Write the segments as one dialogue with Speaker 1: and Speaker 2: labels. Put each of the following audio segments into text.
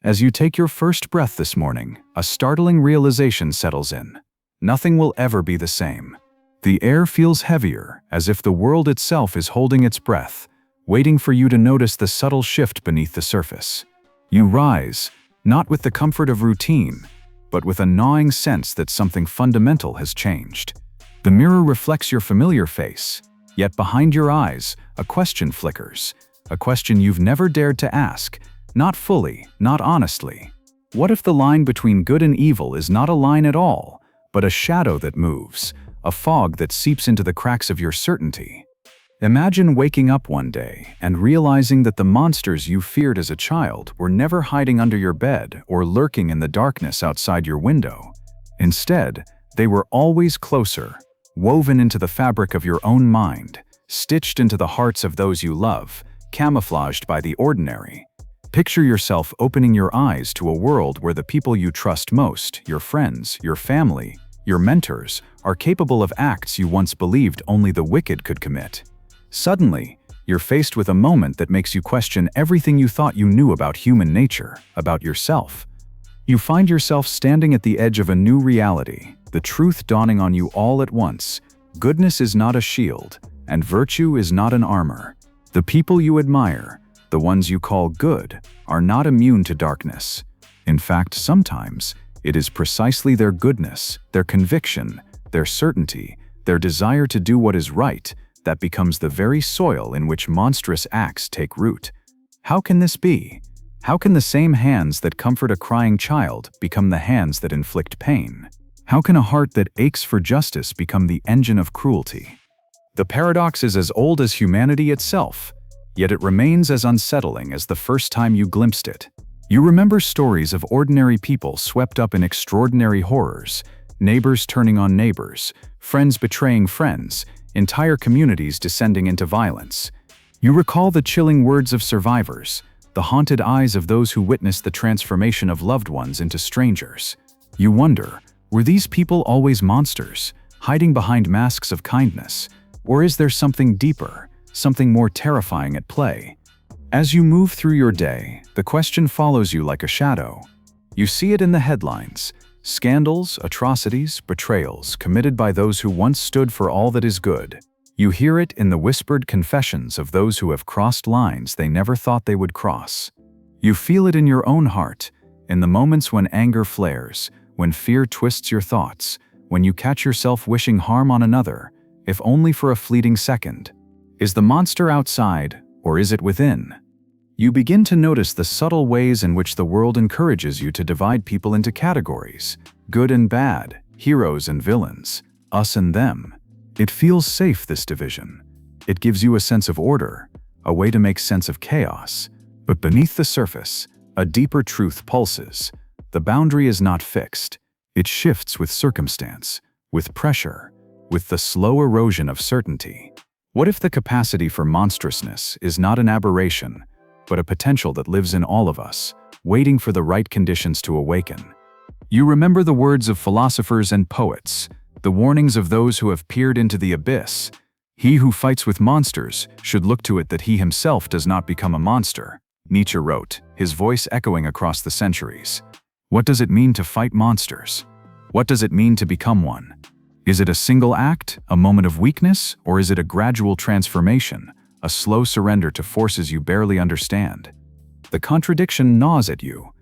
Speaker 1: As you take your first breath this morning, a startling realization settles in. Nothing will ever be the same. The air feels heavier, as if the world itself is holding its breath, waiting for you to notice the subtle shift beneath the surface. You rise, not with the comfort of routine, but with a gnawing sense that something fundamental has changed. The mirror reflects your familiar face, yet behind your eyes, a question flickers, a question you've never dared to ask, not fully, not honestly. What if the line between good and evil is not a line at all, but a shadow that moves, a fog that seeps into the cracks of your certainty? Imagine waking up one day and realizing that the monsters you feared as a child were never hiding under your bed or lurking in the darkness outside your window. Instead, they were always closer, woven into the fabric of your own mind, stitched into the hearts of those you love, camouflaged by the ordinary. Picture yourself opening your eyes to a world where the people you trust most, your friends, your family, your mentors, are capable of acts you once believed only the wicked could commit. Suddenly, you're faced with a moment that makes you question everything you thought you knew about human nature, about yourself. You find yourself standing at the edge of a new reality, the truth dawning on you all at once. Goodness is not a shield, and virtue is not an armor. The people you admire, the ones you call good, are not immune to darkness. In fact, sometimes, it is precisely their goodness, their conviction, their certainty, their desire to do what is right, that becomes the very soil in which monstrous acts take root. How can this be? How can the same hands that comfort a crying child become the hands that inflict pain? How can a heart that aches for justice become the engine of cruelty? The paradox is as old as humanity itself, yet it remains as unsettling as the first time you glimpsed it. You remember stories of ordinary people swept up in extraordinary horrors, neighbors turning on neighbors, friends betraying friends, entire communities descending into violence. You recall the chilling words of survivors, the haunted eyes of those who witnessed the transformation of loved ones into strangers. You wonder, were these people always monsters, hiding behind masks of kindness? Or is there something deeper, something more terrifying at play? As you move through your day, the question follows you like a shadow. You see it in the headlines: scandals, atrocities, betrayals committed by those who once stood for all that is good. You hear it in the whispered confessions of those who have crossed lines they never thought they would cross. You feel it in your own heart, in the moments when anger flares, when fear twists your thoughts, when you catch yourself wishing harm on another, if only for a fleeting second. Is the monster outside, or is it within? You begin to notice the subtle ways in which the world encourages you to divide people into categories: good and bad, heroes and villains, us and them. It feels safe, this division. It gives you a sense of order, a way to make sense of chaos. But beneath the surface, a deeper truth pulses. The boundary is not fixed. It shifts with circumstance, with pressure, with the slow erosion of certainty. What if the capacity for monstrousness is not an aberration, but a potential that lives in all of us, waiting for the right conditions to awaken? You remember the words of philosophers and poets, the warnings of those who have peered into the abyss. He who fights with monsters should look to it that he himself does not become a monster, Nietzsche wrote, his voice echoing across the centuries. What does it mean to fight monsters? What does it mean to become one? Is it a single act, a moment of weakness, or is it a gradual transformation, a slow surrender to forces you barely understand? The contradiction gnaws at you.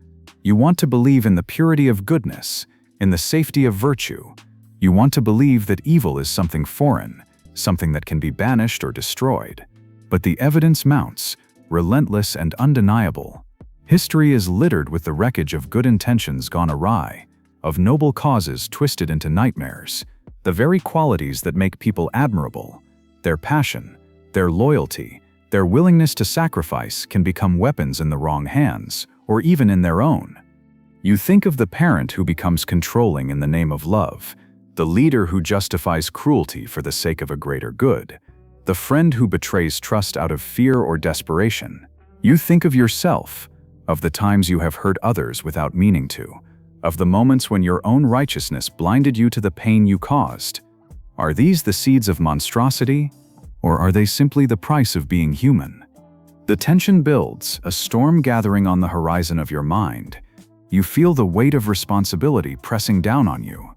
Speaker 1: You want to believe in the purity of goodness, in the safety of virtue. You want to believe that evil is something foreign, something that can be banished or destroyed. But the evidence mounts, relentless and undeniable. History is littered with the wreckage of good intentions gone awry, of noble causes twisted into nightmares. The very qualities that make people admirable, their passion, their loyalty, their willingness to sacrifice, can become weapons in the wrong hands, or even in their own. You think of the parent who becomes controlling in the name of love, the leader who justifies cruelty for the sake of a greater good, the friend who betrays trust out of fear or desperation. You think of yourself, of the times you have hurt others without meaning to, of the moments when your own righteousness blinded you to the pain you caused. Are these the seeds of monstrosity, or are they simply the price of being human? The tension builds, a storm gathering on the horizon of your mind. You feel the weight of responsibility pressing down on you.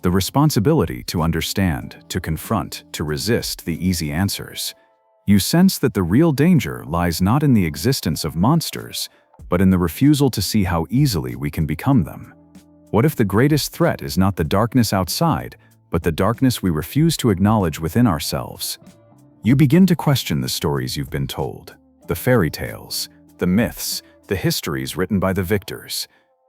Speaker 1: The responsibility to understand, to confront, to resist the easy answers. You sense that the real danger lies not in the existence of monsters, but in the refusal to see how easily we can become them. What if the greatest threat is not the darkness outside, but the darkness we refuse to acknowledge within ourselves? You begin to question the stories you've been told, the fairy tales, the myths, the histories written by the victors.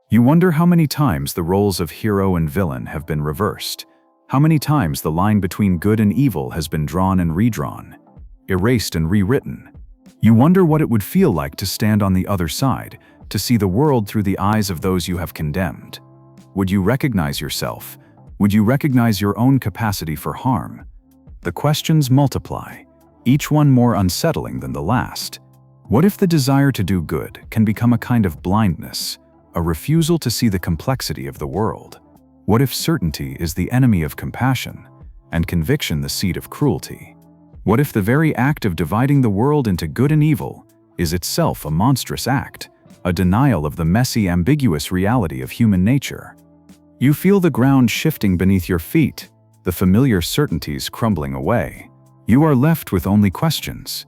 Speaker 1: You wonder how many times the roles of hero and villain have been reversed, how many times the line between good and evil has been drawn and redrawn, erased and rewritten. You wonder what it would feel like to stand on the other side, to see the world through the eyes of those you have condemned. Would you recognize yourself? Would you recognize your own capacity for harm? The questions multiply, each one more unsettling than the last. What if the desire to do good can become a kind of blindness, a refusal to see the complexity of the world? What if certainty is the enemy of compassion, and conviction the seed of cruelty? What if the very act of dividing the world into good and evil is itself a monstrous act, a denial of the messy, ambiguous reality of human nature? You feel the ground shifting beneath your feet, the familiar certainties crumbling away. You are left with only questions,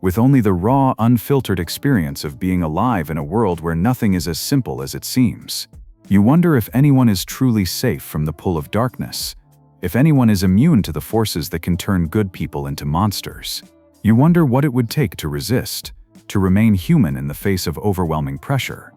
Speaker 1: with only the raw, unfiltered experience of being alive in a world where nothing is as simple as it seems. You wonder if anyone is truly safe from the pull of darkness, if anyone is immune to the forces that can turn good people into monsters. You wonder what it would take to resist, to remain human in the face of overwhelming pressure.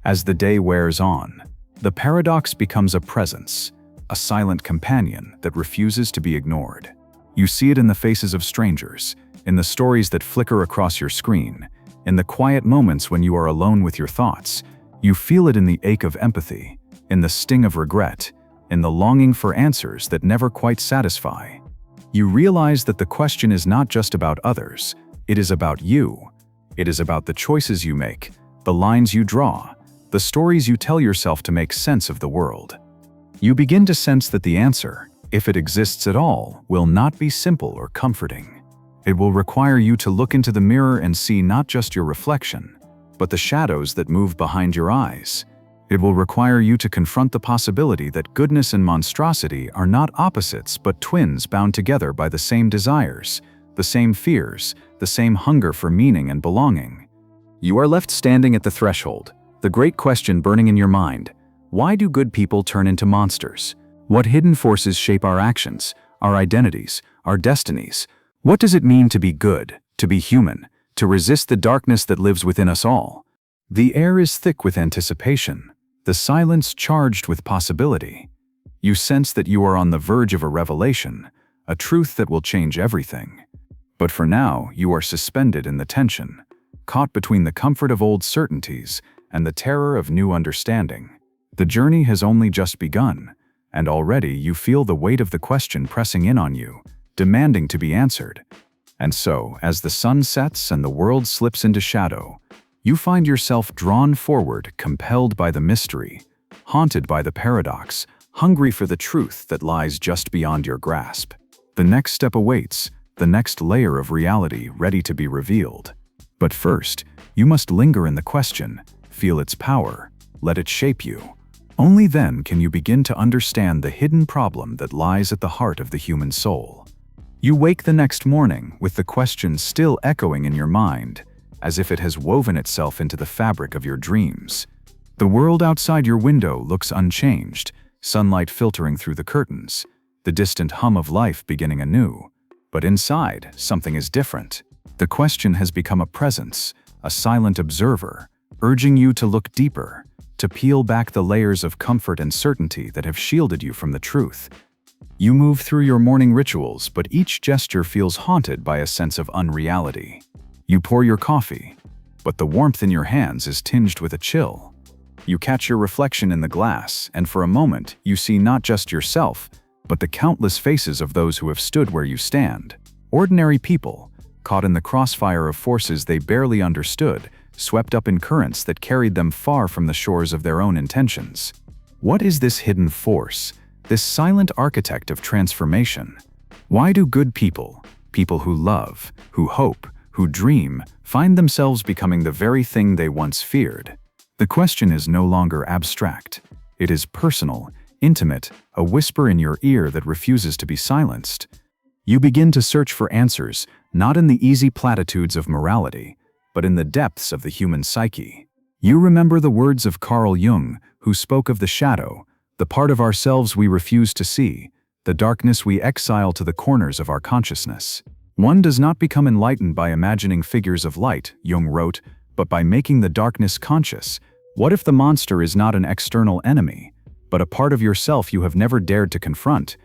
Speaker 1: As the day wears on, the paradox becomes a presence, a silent companion that refuses to be ignored. You see it in the faces of strangers, in the stories that flicker across your screen, in the quiet moments when you are alone with your thoughts. You feel it in the ache of empathy, in the sting of regret, in the longing for answers that never quite satisfy. You realize that the question is not just about others, it is about you. It is about the choices you make, the lines you draw, the stories you tell yourself to make sense of the world. You begin to sense that the answer, if it exists at all, will not be simple or comforting. It will require you to look into the mirror and see not just your reflection, but the shadows that move behind your eyes. It will require you to confront the possibility that goodness and monstrosity are not opposites but twins bound together by the same desires, the same fears, the same hunger for meaning and belonging. You are left standing at the threshold, the great question burning in your mind: why do good people turn into monsters? What hidden forces shape our actions, our identities, our destinies? What does it mean to be good, to be human, to resist the darkness that lives within us all? The air is thick with anticipation, the silence charged with possibility. You sense that you are on the verge of a revelation, a truth that will change everything. But for now, you are suspended in the tension, caught between the comfort of old certainties and the terror of new understanding. The journey has only just begun, and already you feel the weight of the question pressing in on you, demanding to be answered. And so, as the sun sets and the world slips into shadow, you find yourself drawn forward, compelled by the mystery, haunted by the paradox, hungry for the truth that lies just beyond your grasp. The next step awaits, the next layer of reality ready to be revealed. But first, you must linger in the question, feel its power, let it shape you. Only then can you begin to understand the hidden problem that lies at the heart of the human soul. You wake the next morning with the question still echoing in your mind, as if it has woven itself into the fabric of your dreams. The world outside your window looks unchanged, sunlight filtering through the curtains, the distant hum of life beginning anew. But inside, something is different. The question has become a presence, a silent observer, urging you to look deeper, to peel back the layers of comfort and certainty that have shielded you from the truth. You move through your morning rituals, but each gesture feels haunted by a sense of unreality. You pour your coffee, but the warmth in your hands is tinged with a chill. You catch your reflection in the glass, and for a moment, you see not just yourself, but the countless faces of those who have stood where you stand. Ordinary people, caught in the crossfire of forces they barely understood, swept up in currents that carried them far from the shores of their own intentions. What is this hidden force, this silent architect of transformation? Why do good people, people who love, who hope, who dream, find themselves becoming the very thing they once feared. The question is no longer abstract. It is personal, intimate, a whisper in your ear that refuses to be silenced. You begin to search for answers, not in the easy platitudes of morality, but in the depths of the human psyche. You remember the words of Carl Jung, who spoke of the shadow, the part of ourselves we refuse to see, the darkness we exile to the corners of our consciousness. One does not become enlightened by imagining figures of light, Jung wrote, but by making the darkness conscious. What if the monster is not an external enemy, but a part of yourself you have never dared to confront?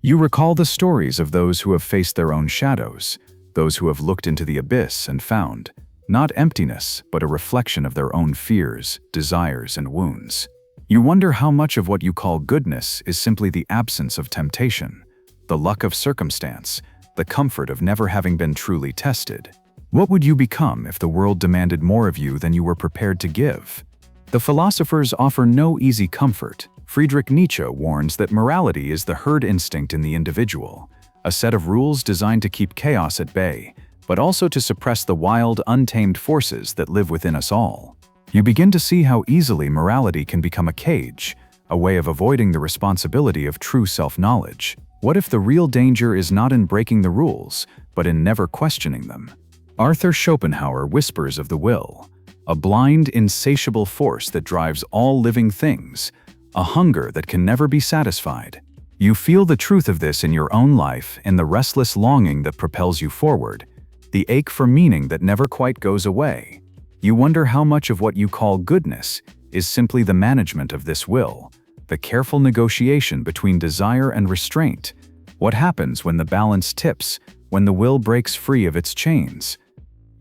Speaker 1: You recall the stories of those who have faced their own shadows, those who have looked into the abyss and found, not emptiness, but a reflection of their own fears, desires, and wounds. You wonder how much of what you call goodness is simply the absence of temptation, the luck of circumstance, the comfort of never having been truly tested. What would you become if the world demanded more of you than you were prepared to give? The philosophers offer no easy comfort. Friedrich Nietzsche warns that morality is the herd instinct in the individual, a set of rules designed to keep chaos at bay, but also to suppress the wild, untamed forces that live within us all. You begin to see how easily morality can become a cage, a way of avoiding the responsibility of true self-knowledge. What if the real danger is not in breaking the rules, but in never questioning them? Arthur Schopenhauer whispers of the will, a blind, insatiable force that drives all living things, a hunger that can never be satisfied. You feel the truth of this in your own life, in the restless longing that propels you forward, the ache for meaning that never quite goes away. You wonder how much of what you call goodness is simply the management of this will, the careful negotiation between desire and restraint. What happens when the balance tips, when the will breaks free of its chains?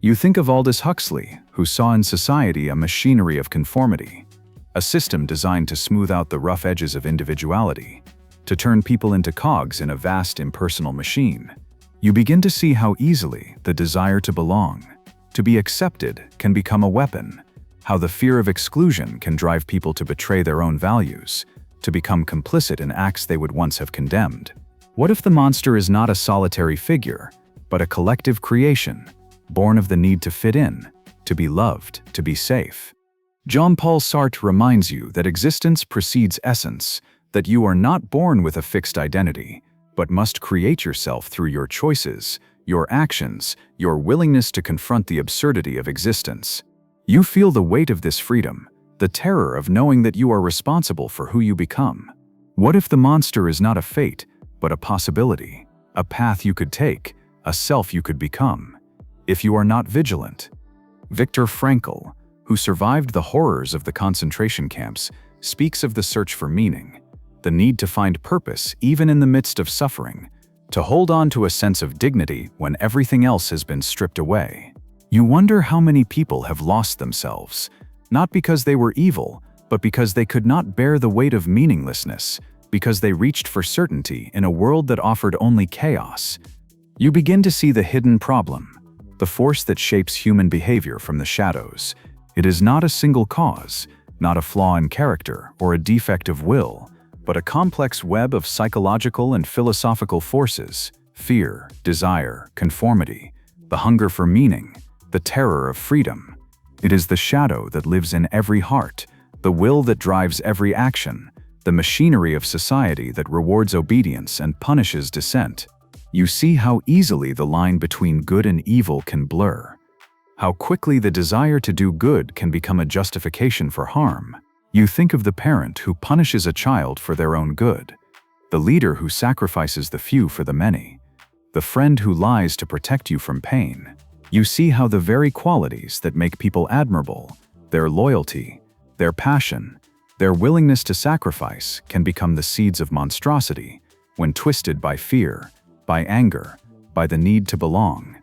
Speaker 1: You think of Aldous Huxley, who saw in society a machinery of conformity, a system designed to smooth out the rough edges of individuality, to turn people into cogs in a vast impersonal machine. You begin to see how easily the desire to belong, to be accepted, can become a weapon, how the fear of exclusion can drive people to betray their own values, to become complicit in acts they would once have condemned. What if the monster is not a solitary figure, but a collective creation, born of the need to fit in, to be loved, to be safe? Jean-Paul Sartre reminds you that existence precedes essence, that you are not born with a fixed identity, but must create yourself through your choices, your actions, your willingness to confront the absurdity of existence. You feel the weight of this freedom, the terror of knowing that you are responsible for who you become. What if the monster is not a fate, but a possibility, a path you could take, a self you could become, if you are not vigilant? Viktor Frankl, who survived the horrors of the concentration camps, speaks of the search for meaning, the need to find purpose even in the midst of suffering, to hold on to a sense of dignity when everything else has been stripped away. You wonder how many people have lost themselves, not because they were evil, but because they could not bear the weight of meaninglessness, because they reached for certainty in a world that offered only chaos. You begin to see the hidden problem, the force that shapes human behavior from the shadows. It is not a single cause, not a flaw in character or a defect of will, but a complex web of psychological and philosophical forces: fear, desire, conformity, the hunger for meaning, the terror of freedom. It is the shadow that lives in every heart, the will that drives every action, the machinery of society that rewards obedience and punishes dissent. You see how easily the line between good and evil can blur, how quickly the desire to do good can become a justification for harm. You think of the parent who punishes a child for their own good, the leader who sacrifices the few for the many, the friend who lies to protect you from pain. You see how the very qualities that make people admirable, their loyalty, their passion, their willingness to sacrifice, can become the seeds of monstrosity when twisted by fear, by anger, by the need to belong.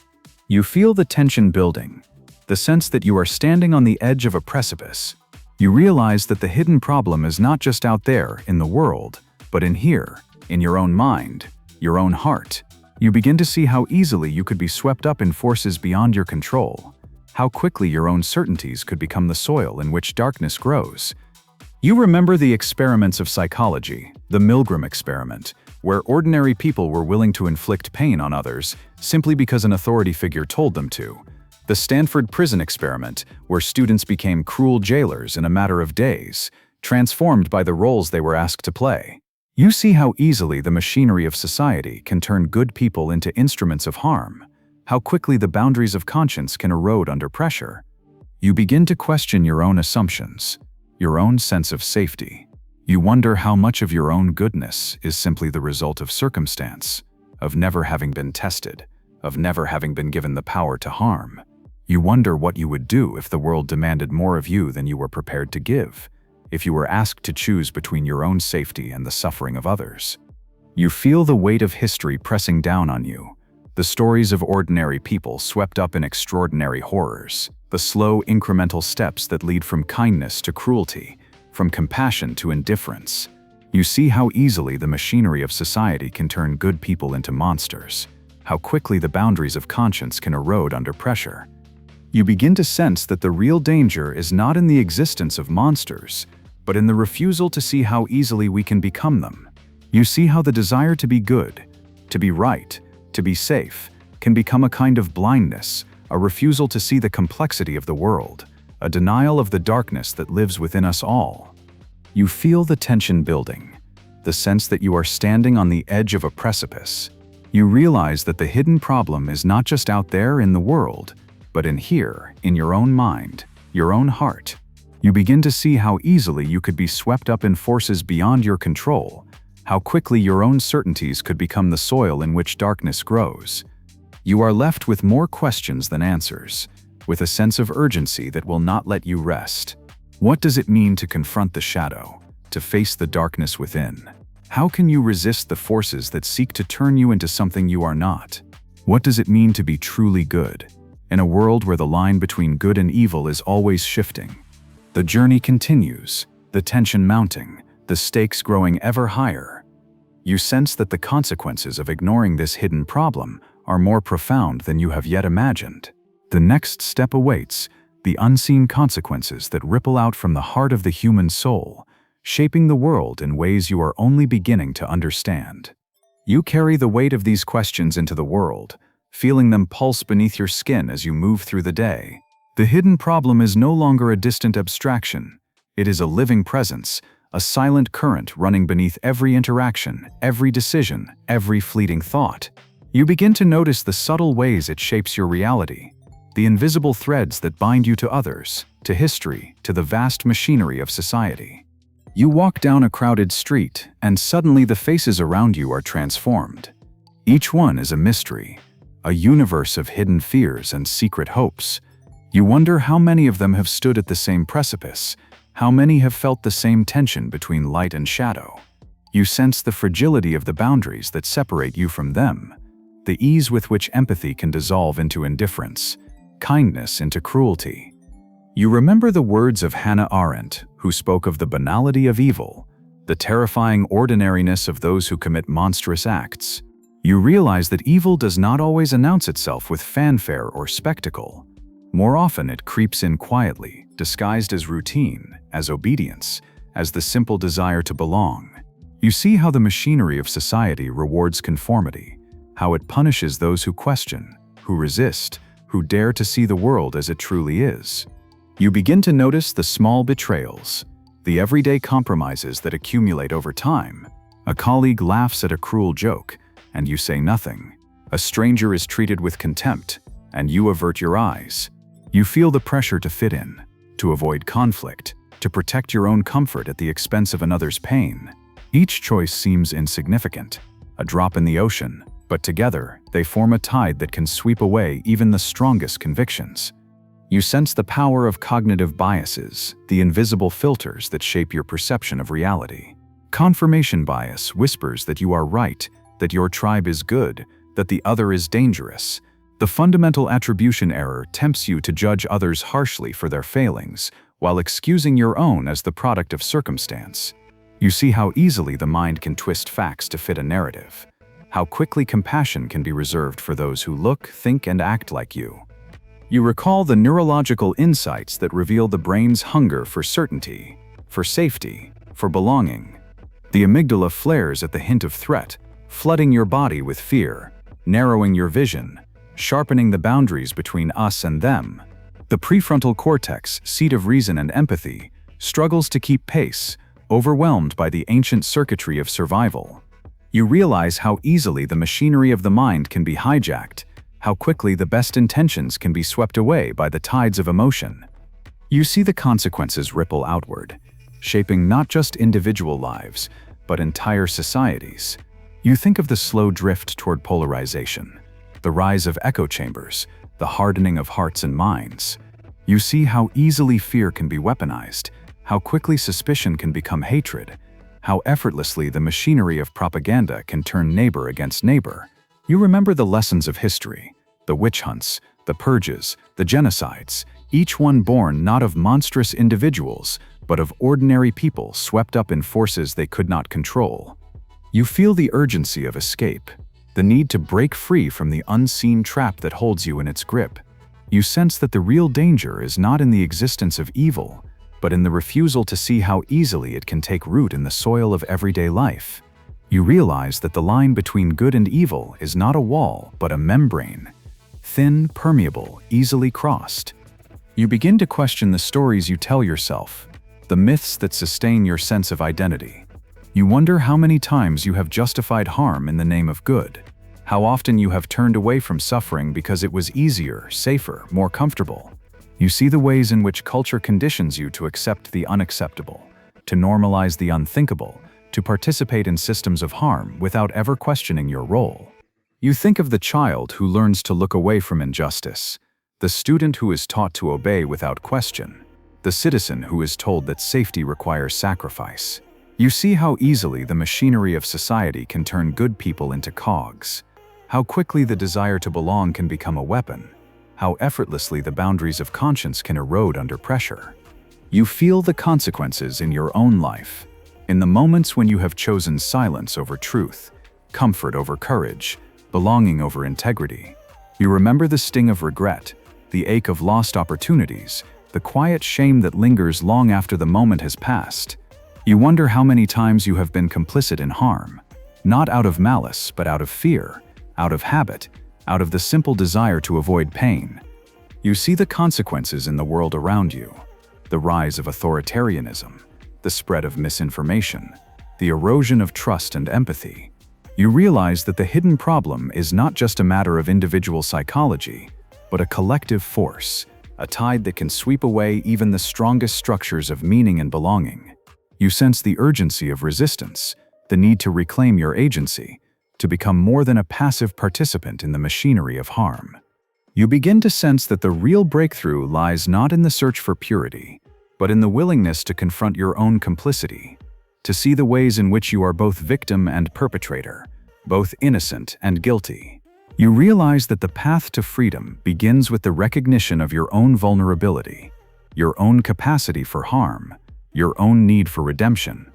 Speaker 1: You feel the tension building, the sense that you are standing on the edge of a precipice. You realize that the hidden problem is not just out there in the world, but in here, in your own mind, your own heart. You begin to see how easily you could be swept up in forces beyond your control, how quickly your own certainties could become the soil in which darkness grows. You remember the experiments of psychology, the Milgram experiment, where ordinary people were willing to inflict pain on others simply because an authority figure told them to. The Stanford prison experiment, where students became cruel jailers in a matter of days, transformed by the roles they were asked to play. You see how easily the machinery of society can turn good people into instruments of harm, how quickly the boundaries of conscience can erode under pressure. You begin to question your own assumptions, your own sense of safety. You wonder how much of your own goodness is simply the result of circumstance, of never having been tested, of never having been given the power to harm. You wonder what you would do if the world demanded more of you than you were prepared to give, if you were asked to choose between your own safety and the suffering of others. You feel the weight of history pressing down on you, the stories of ordinary people swept up in extraordinary horrors, the slow incremental steps that lead from kindness to cruelty, from compassion to indifference. You see how easily the machinery of society can turn good people into monsters, how quickly the boundaries of conscience can erode under pressure. You begin to sense that the real danger is not in the existence of monsters, but in the refusal to see how easily we can become them. You see how the desire to be good, to be right, to be safe, can become a kind of blindness, a refusal to see the complexity of the world, a denial of the darkness that lives within us all. You feel the tension building, the sense that you are standing on the edge of a precipice. You realize that the hidden problem is not just out there in the world, but in here, in your own mind, your own heart. You begin to see how easily you could be swept up in forces beyond your control, how quickly your own certainties could become the soil in which darkness grows. You are left with more questions than answers, with a sense of urgency that will not let you rest. What does it mean to confront the shadow, to face the darkness within? How can you resist the forces that seek to turn you into something you are not? What does it mean to be truly good, in a world where the line between good and evil is always shifting? The journey continues, the tension mounting, the stakes growing ever higher. You sense that the consequences of ignoring this hidden problem are more profound than you have yet imagined. The next step awaits, the unseen consequences that ripple out from the heart of the human soul, shaping the world in ways you are only beginning to understand. You carry the weight of these questions into the world, feeling them pulse beneath your skin as you move through the day. The hidden problem is no longer a distant abstraction. It is a living presence, a silent current running beneath every interaction, every decision, every fleeting thought. You begin to notice the subtle ways it shapes your reality, the invisible threads that bind you to others, to history, to the vast machinery of society. You walk down a crowded street, and suddenly the faces around you are transformed. Each one is a mystery, a universe of hidden fears and secret hopes. You wonder how many of them have stood at the same precipice, how many have felt the same tension between light and shadow. You sense the fragility of the boundaries that separate you from them, the ease with which empathy can dissolve into indifference, kindness into cruelty. You remember the words of Hannah Arendt, who spoke of the banality of evil, the terrifying ordinariness of those who commit monstrous acts. You realize that evil does not always announce itself with fanfare or spectacle. More often it creeps in quietly, disguised as routine, as obedience, as the simple desire to belong. You see how the machinery of society rewards conformity, how it punishes those who question, who resist, who dare to see the world as it truly is. You begin to notice the small betrayals, the everyday compromises that accumulate over time. A colleague laughs at a cruel joke, and you say nothing. A stranger is treated with contempt, and you avert your eyes. You feel the pressure to fit in, to avoid conflict, to protect your own comfort at the expense of another's pain. Each choice seems insignificant, a drop in the ocean, but together they form a tide that can sweep away even the strongest convictions. You sense the power of cognitive biases, the invisible filters that shape your perception of reality. Confirmation bias whispers that you are right, that your tribe is good, that the other is dangerous. The fundamental attribution error tempts you to judge others harshly for their failings, while excusing your own as the product of circumstance. You see how easily the mind can twist facts to fit a narrative, how quickly compassion can be reserved for those who look, think, and act like you. You recall the neurological insights that reveal the brain's hunger for certainty, for safety, for belonging. The amygdala flares at the hint of threat, flooding your body with fear, narrowing your vision, sharpening the boundaries between us and them. The prefrontal cortex, seat of reason and empathy, struggles to keep pace, overwhelmed by the ancient circuitry of survival. You realize how easily the machinery of the mind can be hijacked, how quickly the best intentions can be swept away by the tides of emotion. You see the consequences ripple outward, shaping not just individual lives, but entire societies. You think of the slow drift toward polarization, the rise of echo chambers, the hardening of hearts and minds. You see how easily fear can be weaponized, how quickly suspicion can become hatred, how effortlessly the machinery of propaganda can turn neighbor against neighbor. You remember the lessons of history, the witch hunts, the purges, the genocides, each one born not of monstrous individuals, but of ordinary people swept up in forces they could not control. You feel the urgency of escape, the need to break free from the unseen trap that holds you in its grip. You sense that the real danger is not in the existence of evil, but in the refusal to see how easily it can take root in the soil of everyday life. You realize that the line between good and evil is not a wall, but a membrane. Thin, permeable, easily crossed. You begin to question the stories you tell yourself, the myths that sustain your sense of identity. You wonder how many times you have justified harm in the name of good, how often you have turned away from suffering because it was easier, safer, more comfortable. You see the ways in which culture conditions you to accept the unacceptable, to normalize the unthinkable, to participate in systems of harm without ever questioning your role. You think of the child who learns to look away from injustice, the student who is taught to obey without question, the citizen who is told that safety requires sacrifice. You see how easily the machinery of society can turn good people into cogs, how quickly the desire to belong can become a weapon, how effortlessly the boundaries of conscience can erode under pressure. You feel the consequences in your own life, in the moments when you have chosen silence over truth, comfort over courage, belonging over integrity. You remember the sting of regret, the ache of lost opportunities, the quiet shame that lingers long after the moment has passed. You wonder how many times you have been complicit in harm, not out of malice, but out of fear, out of habit, out of the simple desire to avoid pain. You see the consequences in the world around you, the rise of authoritarianism, the spread of misinformation, the erosion of trust and empathy. You realize that the hidden problem is not just a matter of individual psychology, but a collective force, a tide that can sweep away even the strongest structures of meaning and belonging. You sense the urgency of resistance, the need to reclaim your agency, to become more than a passive participant in the machinery of harm. You begin to sense that the real breakthrough lies not in the search for purity, but in the willingness to confront your own complicity, to see the ways in which you are both victim and perpetrator, both innocent and guilty. You realize that the path to freedom begins with the recognition of your own vulnerability, your own capacity for harm, your own need for redemption.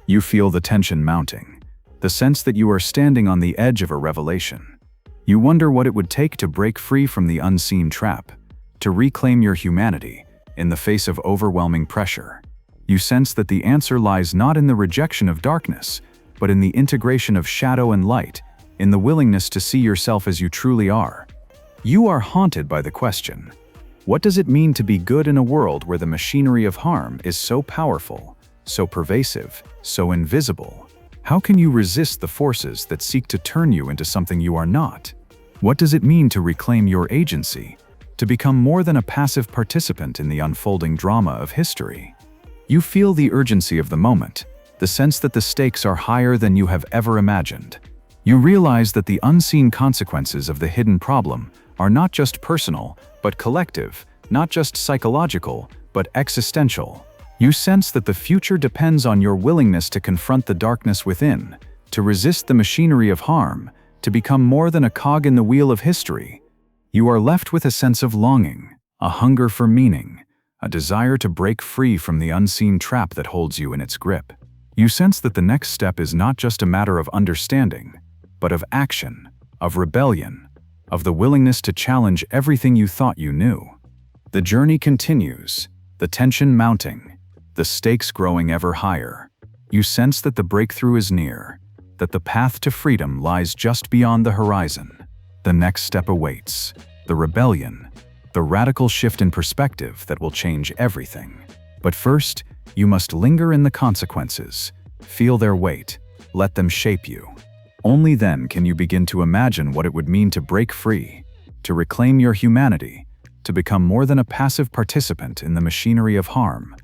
Speaker 1: You feel the tension mounting, the sense that you are standing on the edge of a revelation. You wonder what it would take to break free from the unseen trap, to reclaim your humanity in the face of overwhelming pressure. You sense that the answer lies not in the rejection of darkness, but in the integration of shadow and light, in the willingness to see yourself as you truly are. You are haunted by the question, what does it mean to be good in a world where the machinery of harm is so powerful, so pervasive, so invisible? How can you resist the forces that seek to turn you into something you are not? What does it mean to reclaim your agency, to become more than a passive participant in the unfolding drama of history? You feel the urgency of the moment, the sense that the stakes are higher than you have ever imagined. You realize that the unseen consequences of the hidden problem are not just personal, but collective, not just psychological, but existential. You sense that the future depends on your willingness to confront the darkness within, to resist the machinery of harm, to become more than a cog in the wheel of history. You are left with a sense of longing, a hunger for meaning, a desire to break free from the unseen trap that holds you in its grip. You sense that the next step is not just a matter of understanding, but of action, of rebellion, of the willingness to challenge everything you thought you knew. The journey continues, the tension mounting, the stakes growing ever higher. You sense that the breakthrough is near, that the path to freedom lies just beyond the horizon. The next step awaits: the rebellion, the radical shift in perspective that will change everything. But first, you must linger in the consequences. Feel their weight. Let them shape you. Only then can you begin to imagine what it would mean to break free, to reclaim your humanity, to become more than a passive participant in the machinery of harm.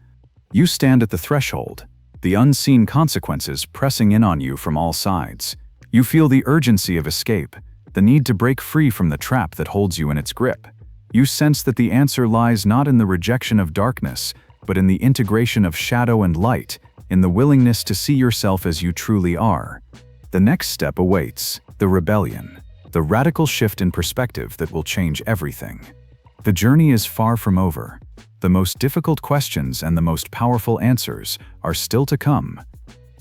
Speaker 1: You stand at the threshold, the unseen consequences pressing in on you from all sides. You feel the urgency of escape, the need to break free from the trap that holds you in its grip. You sense that the answer lies not in the rejection of darkness, but in the integration of shadow and light, in the willingness to see yourself as you truly are. The next step awaits: the rebellion, the radical shift in perspective that will change everything. The journey is far from over. The most difficult questions and the most powerful answers are still to come.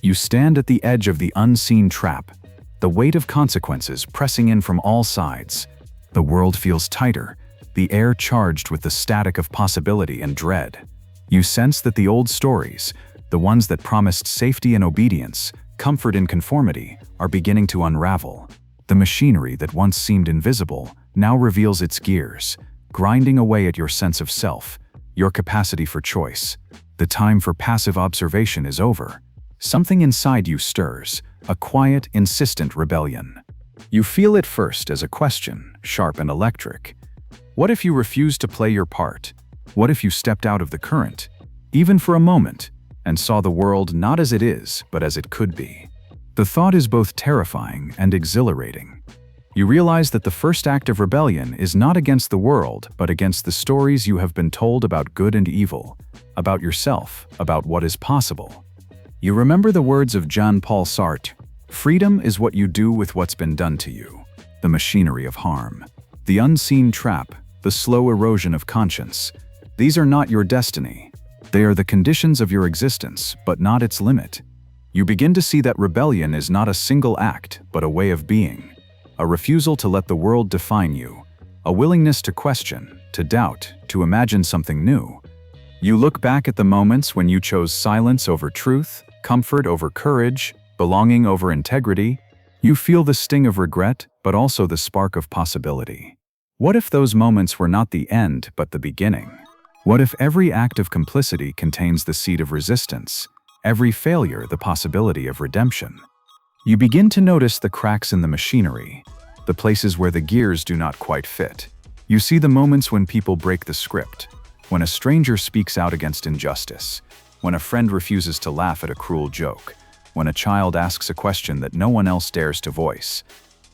Speaker 1: You stand at the edge of the unseen trap, the weight of consequences pressing in from all sides. The world feels tighter, the air charged with the static of possibility and dread. You sense that the old stories, the ones that promised safety and obedience, comfort and conformity, are beginning to unravel. The machinery that once seemed invisible now reveals its gears, grinding away at your sense of self, your capacity for choice. The time for passive observation is over. Something inside you stirs, a quiet, insistent rebellion. You feel it first as a question, sharp and electric. What if you refused to play your part? What if you stepped out of the current, even for a moment, and saw the world not as it is, but as it could be? The thought is both terrifying and exhilarating. You realize that the first act of rebellion is not against the world, but against the stories you have been told about good and evil, about yourself, about what is possible. You remember the words of Jean-Paul Sartre: "Freedom is what you do with what's been done to you." The machinery of harm, the unseen trap, the slow erosion of conscience. These are not your destiny. They are the conditions of your existence, but not its limit. You begin to see that rebellion is not a single act, but a way of being. A refusal to let the world define you. A willingness to question, to doubt, to imagine something new. You look back at the moments when you chose silence over truth, comfort over courage, belonging over integrity. You feel the sting of regret, but also the spark of possibility. What if those moments were not the end, but the beginning? What if every act of complicity contains the seed of resistance, every failure the possibility of redemption? You begin to notice the cracks in the machinery, the places where the gears do not quite fit. You see the moments when people break the script, when a stranger speaks out against injustice, when a friend refuses to laugh at a cruel joke, when a child asks a question that no one else dares to voice.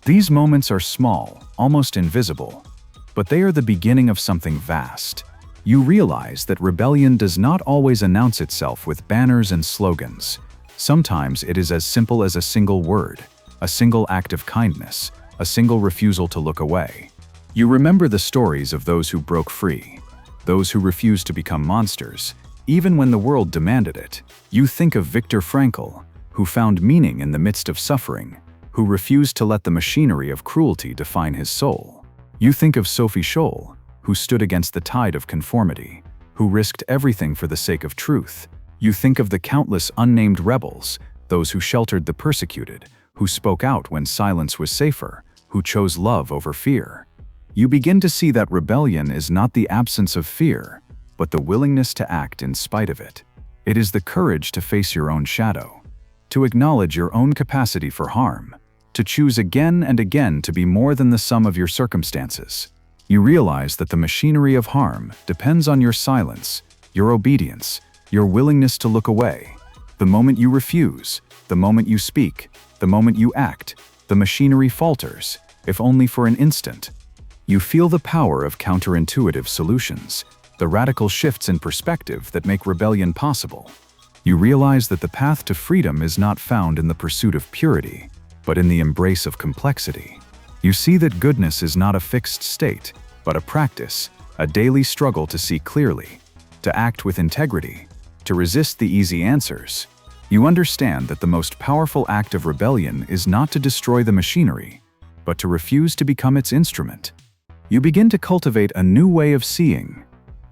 Speaker 1: These moments are small, almost invisible, but they are the beginning of something vast. You realize that rebellion does not always announce itself with banners and slogans. Sometimes it is as simple as a single word, a single act of kindness, a single refusal to look away. You remember the stories of those who broke free, those who refused to become monsters, even when the world demanded it. You think of Viktor Frankl, who found meaning in the midst of suffering, who refused to let the machinery of cruelty define his soul. You think of Sophie Scholl, who stood against the tide of conformity, who risked everything for the sake of truth. You think of the countless unnamed rebels, those who sheltered the persecuted, who spoke out when silence was safer, who chose love over fear. You begin to see that rebellion is not the absence of fear, but the willingness to act in spite of it. It is the courage to face your own shadow, to acknowledge your own capacity for harm, to choose again and again to be more than the sum of your circumstances. You realize that the machinery of harm depends on your silence, your obedience, your willingness to look away. The moment you refuse, the moment you speak, the moment you act, the machinery falters, if only for an instant. You feel the power of counterintuitive solutions, the radical shifts in perspective that make rebellion possible. You realize that the path to freedom is not found in the pursuit of purity, but in the embrace of complexity. You see that goodness is not a fixed state, but a practice, a daily struggle to see clearly, to act with integrity, to resist the easy answers. You understand that the most powerful act of rebellion is not to destroy the machinery, but to refuse to become its instrument. You begin to cultivate a new way of seeing,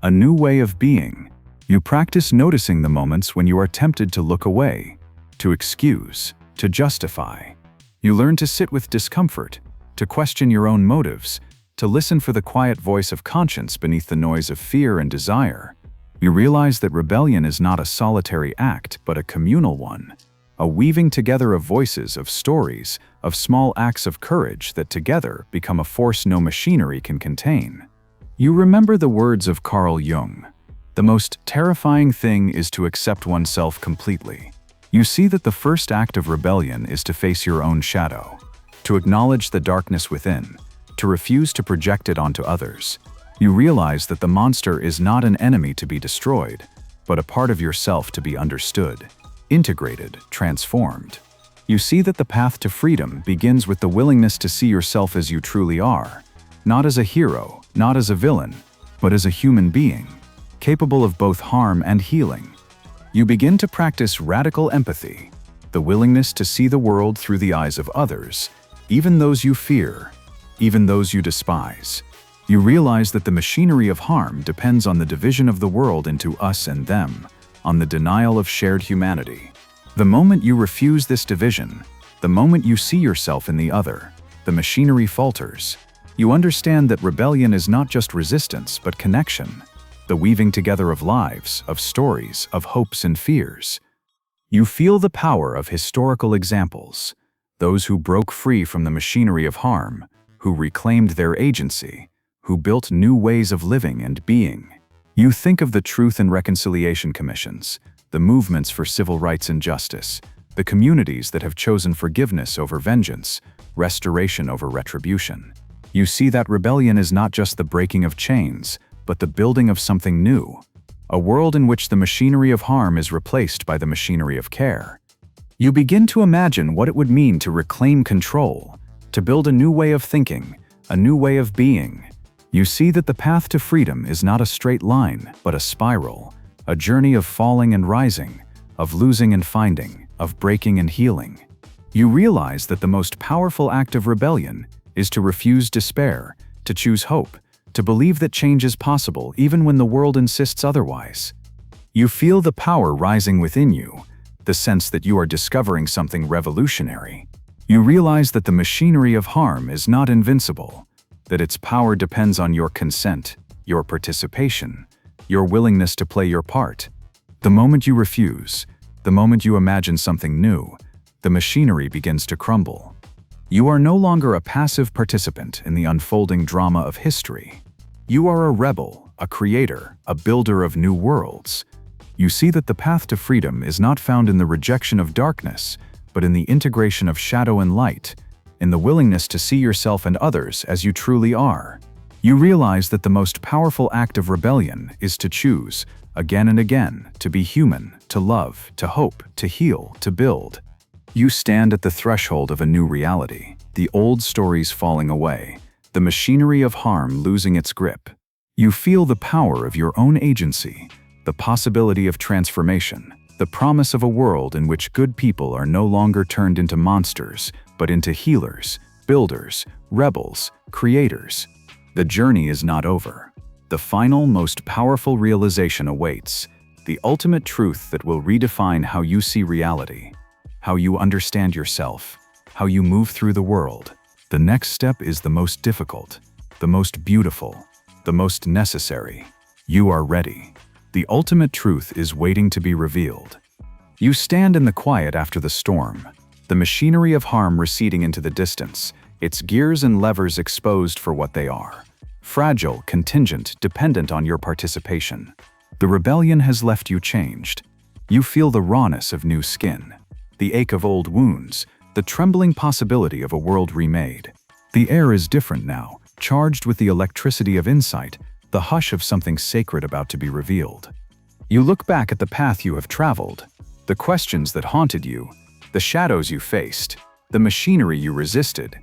Speaker 1: a new way of being. You practice noticing the moments when you are tempted to look away, to excuse, to justify. You learn to sit with discomfort, to question your own motives, to listen for the quiet voice of conscience beneath the noise of fear and desire. You realize that rebellion is not a solitary act, but a communal one, a weaving together of voices, of stories, of small acts of courage that together become a force no machinery can contain. You remember the words of Carl Jung, "The most terrifying thing is to accept oneself completely." You see that the first act of rebellion is to face your own shadow, to acknowledge the darkness within, to refuse to project it onto others. You realize that the monster is not an enemy to be destroyed, but a part of yourself to be understood, integrated, transformed. You see that the path to freedom begins with the willingness to see yourself as you truly are, not as a hero, not as a villain, but as a human being, capable of both harm and healing. You begin to practice radical empathy, the willingness to see the world through the eyes of others, even those you fear, even those you despise. You realize that the machinery of harm depends on the division of the world into us and them, on the denial of shared humanity. The moment you refuse this division, the moment you see yourself in the other, the machinery falters. You understand that rebellion is not just resistance, but connection, the weaving together of lives, of stories, of hopes and fears. You feel the power of historical examples, those who broke free from the machinery of harm, who reclaimed their agency, who built new ways of living and being. You think of the Truth and Reconciliation Commissions, the movements for civil rights and justice, the communities that have chosen forgiveness over vengeance, restoration over retribution. You see that rebellion is not just the breaking of chains, but the building of something new, a world in which the machinery of harm is replaced by the machinery of care. You begin to imagine what it would mean to reclaim control, to build a new way of thinking, a new way of being. You see that the path to freedom is not a straight line, but a spiral, a journey of falling and rising, of losing and finding, of breaking and healing. You realize that the most powerful act of rebellion is to refuse despair, to choose hope, to believe that change is possible even when the world insists otherwise. You feel the power rising within you, the sense that you are discovering something revolutionary. You realize that the machinery of harm is not invincible, that its power depends on your consent, your participation, your willingness to play your part. The moment you refuse, the moment you imagine something new, the machinery begins to crumble. You are no longer a passive participant in the unfolding drama of history. You are a rebel, a creator, a builder of new worlds. You see that the path to freedom is not found in the rejection of darkness, but in the integration of shadow and light, in the willingness to see yourself and others as you truly are. You realize that the most powerful act of rebellion is to choose, again and again, to be human, to love, to hope, to heal, to build. You stand at the threshold of a new reality, the old stories falling away, the machinery of harm losing its grip. You feel the power of your own agency, the possibility of transformation, the promise of a world in which good people are no longer turned into monsters, but into healers, builders, rebels, creators. The journey is not over. The final, most powerful realization awaits, the ultimate truth that will redefine how you see reality, how you understand yourself, how you move through the world. The next step is the most difficult, the most beautiful, the most necessary. You are ready. The ultimate truth is waiting to be revealed. You stand in the quiet after the storm, the machinery of harm receding into the distance, its gears and levers exposed for what they are. Fragile, contingent, dependent on your participation. The rebellion has left you changed. You feel the rawness of new skin, the ache of old wounds, the trembling possibility of a world remade. The air is different now, charged with the electricity of insight, the hush of something sacred about to be revealed. You look back at the path you have traveled, the questions that haunted you, the shadows you faced, the machinery you resisted.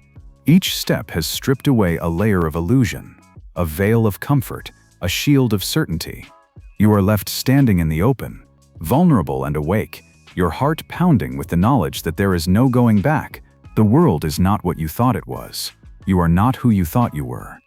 Speaker 1: Each step has stripped away a layer of illusion, a veil of comfort, a shield of certainty. You are left standing in the open, vulnerable and awake, your heart pounding with the knowledge that there is no going back. The world is not what you thought it was. You are not who you thought you were.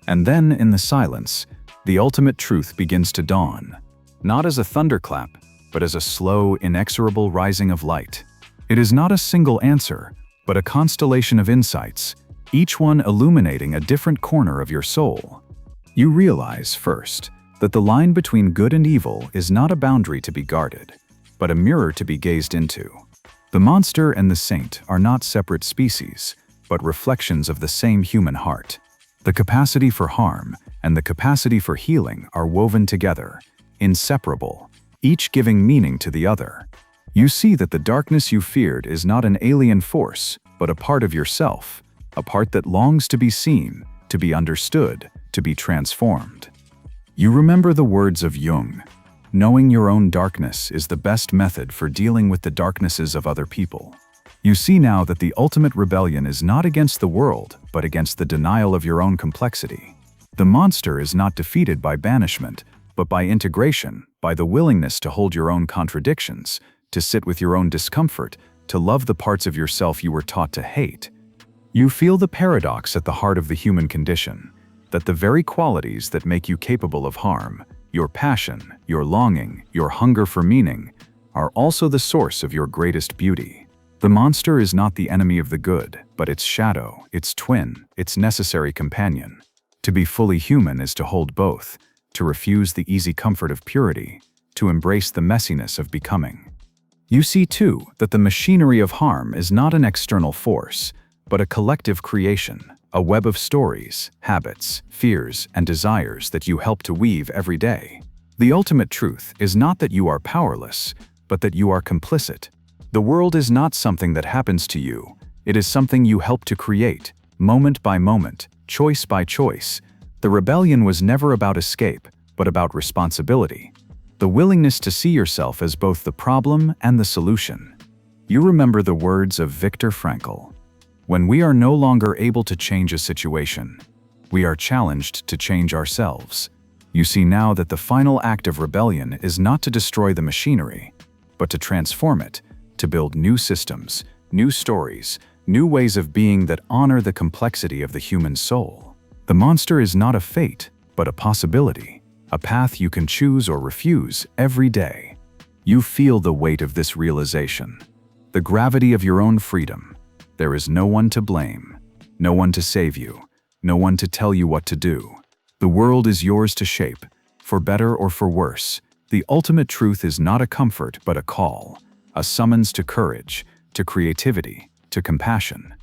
Speaker 1: And then, in the silence, the ultimate truth begins to dawn, not as a thunderclap, but as a slow, inexorable rising of light. It is not a single answer, but a constellation of insights, each one illuminating a different corner of your soul. You realize, first, that the line between good and evil is not a boundary to be guarded, but a mirror to be gazed into. The monster and the saint are not separate species, but reflections of the same human heart. The capacity for harm and the capacity for healing are woven together, inseparable, each giving meaning to the other. You see that the darkness you feared is not an alien force, but a part of yourself, a part that longs to be seen, to be understood, to be transformed. You remember the words of Jung: knowing your own darkness is the best method for dealing with the darknesses of other people. You see now that the ultimate rebellion is not against the world, but against the denial of your own complexity. The monster is not defeated by banishment, but by integration, by the willingness to hold your own contradictions, to sit with your own discomfort, to love the parts of yourself you were taught to hate. You feel the paradox at the heart of the human condition, that the very qualities that make you capable of harm, your passion, your longing, your hunger for meaning, are also the source of your greatest beauty. The monster is not the enemy of the good, but its shadow, its twin, its necessary companion. To be fully human is to hold both, to refuse the easy comfort of purity, to embrace the messiness of becoming. You see, too, that the machinery of harm is not an external force, but a collective creation, a web of stories, habits, fears, and desires that you help to weave every day. The ultimate truth is not that you are powerless, but that you are complicit. The world is not something that happens to you, it is something you help to create, moment by moment, choice by choice. The rebellion was never about escape, but about responsibility. The willingness to see yourself as both the problem and the solution. You remember the words of Viktor Frankl: when we are no longer able to change a situation, we are challenged to change ourselves. You see now that the final act of rebellion is not to destroy the machinery, but to transform it, to build new systems, new stories, new ways of being that honor the complexity of the human soul. The monster is not a fate, but a possibility, a path you can choose or refuse every day. You feel the weight of this realization, the gravity of your own freedom. There is no one to blame, no one to save you, no one to tell you what to do. The world is yours to shape, for better or for worse. The ultimate truth is not a comfort but a call, a summons to courage, to creativity, to compassion.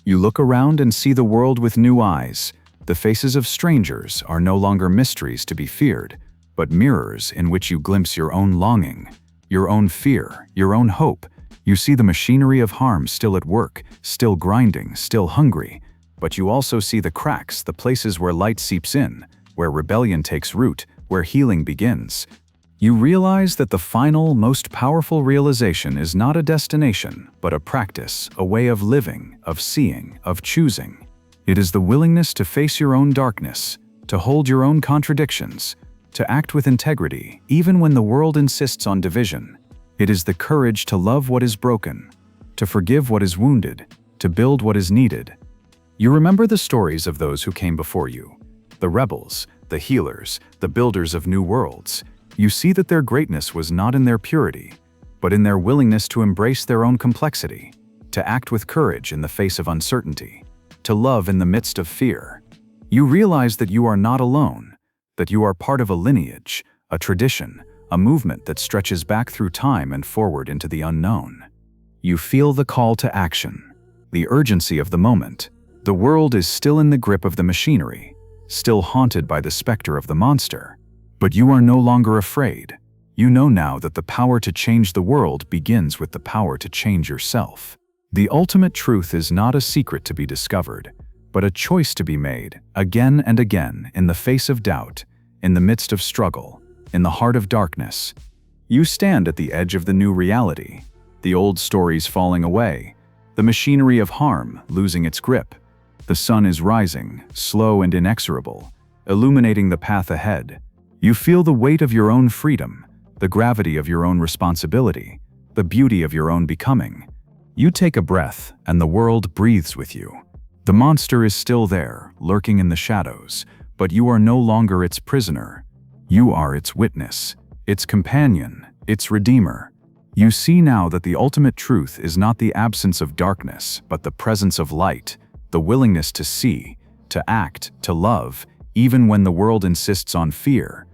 Speaker 1: You look around and see the world with new eyes. The faces of strangers are no longer mysteries to be feared, but mirrors in which you glimpse your own longing, your own fear, your own hope. You see the machinery of harm still at work, still grinding, still hungry, but you also see the cracks, the places where light seeps in, where rebellion takes root, where healing begins. You realize that the final, most powerful realization is not a destination, but a practice, a way of living, of seeing, of choosing. It is the willingness to face your own darkness, to hold your own contradictions, to act with integrity, even when the world insists on division. It is the courage to love what is broken, to forgive what is wounded, to build what is needed. You remember the stories of those who came before you, the rebels, the healers, the builders of new worlds. You see that their greatness was not in their purity, but in their willingness to embrace their own complexity, to act with courage in the face of uncertainty, to love in the midst of fear. You realize that you are not alone, that you are part of a lineage, a tradition, a movement that stretches back through time and forward into the unknown. You feel the call to action, the urgency of the moment. The world is still in the grip of the machinery, still haunted by the specter of the monster. But you are no longer afraid. You know now that the power to change the world begins with the power to change yourself. The ultimate truth is not a secret to be discovered, but a choice to be made again and again in the face of doubt, in the midst of struggle, in the heart of darkness. You stand at the edge of the new reality, the old stories falling away, the machinery of harm losing its grip. The sun is rising, slow and inexorable, illuminating the path ahead. You feel the weight of your own freedom, the gravity of your own responsibility, the beauty of your own becoming. You take a breath, and the world breathes with you. The monster is still there, lurking in the shadows, but you are no longer its prisoner. You are its witness, its companion, its redeemer. You see now that the ultimate truth is not the absence of darkness, but the presence of light, the willingness to see, to act, to love, even when the world insists on fear.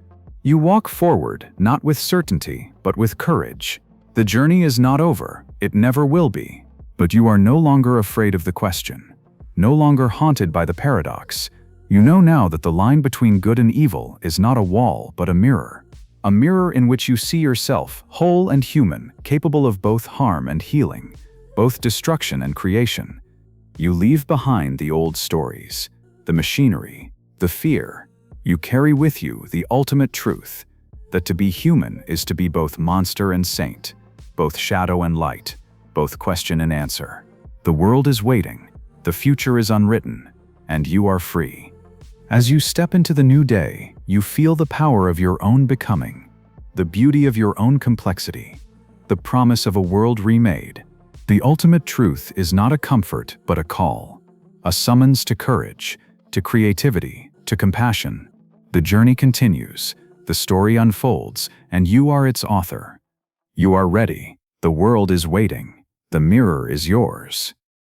Speaker 1: You walk forward, not with certainty, but with courage. The journey is not over, it never will be. But you are no longer afraid of the question, no longer haunted by the paradox. You know now that the line between good and evil is not a wall, but a mirror. A mirror in which you see yourself, whole and human, capable of both harm and healing, both destruction and creation. You leave behind the old stories, the machinery, the fear. You carry with you the ultimate truth, that to be human is to be both monster and saint, both shadow and light, both question and answer. The world is waiting, the future is unwritten, and you are free. As you step into the new day, you feel the power of your own becoming, the beauty of your own complexity, the promise of a world remade. The ultimate truth is not a comfort, but a call, a summons to courage, to creativity, to compassion. The journey continues, the story unfolds, and you are its author. You are ready, the world is waiting, the mirror is yours.